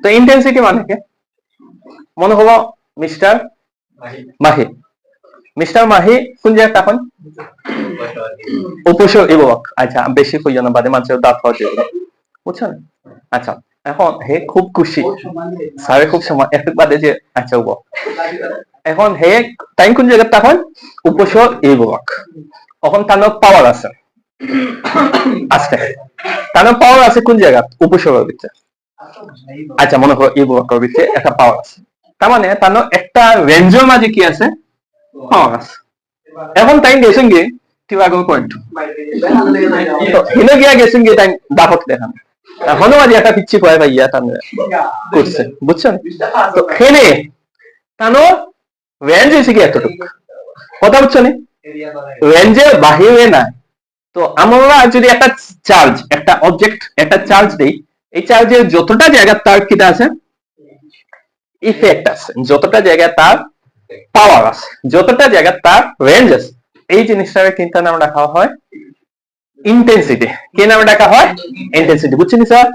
তো ইন্টেন্সিটি মানে কি? মনে হলো মিস্টার মাহি। মিস্টার মাহি কোন জায়গা তখন উপসর্গ একক। আচ্ছা বেশি কইও না, বাদে মানুষের দাঁত হওয়া যাবে, বুঝছেন? আচ্ছা এখন হে খুব খুশি, স্যারে খুব সময় এক বাদে যে আচ্ছা উব এখন হে টাইম কোন জায়গা তখন উপসর্গ একক। এখন তার পাওয়ার আছে, আজকে তার পাওয়ার আছে কোন জায়গা? উপসর্গের ভিতরে। আচ্ছা মনে করো একক ভিতরে একটা পাওয়ার আছে, তার মানে তার একটা রেঞ্জের মাঝে কি আছে? পাওয়ার আছে। এখন টাইম গেছেন গিয়ে টিবাগো পয়েন্ট হিনো গিয়া গেছেন গিয়ে টাইম দাপট দেখান এখনো মাঝে একটা পিচ্ছি পয় ভাইয়া তাহলে করছে, বুঝছেন? তো খেলে তানো রেঞ্জ এসে গিয়ে এতটুকু কথা বুঝছেন, রেঞ্জের বাহিরে নাই। তো আমরা যদি একটা চার্জ, একটা অবজেক্ট একটা চার্জ দেই, এই চার্জের যতটা জায়গা তার কিটা আছে ইফেক্ট আছে, যতটা জায়গা তার পাওয়ার আছে, যতটা জায়গা তার রেঞ্জ আছে, এই জিনিসটাকে কিন্তু নাম রাখা হয় ইন্টেন্সিটি। কি নামে ডাকা হয়? ইন্টেন্সিটি। বুঝছেন স্যার?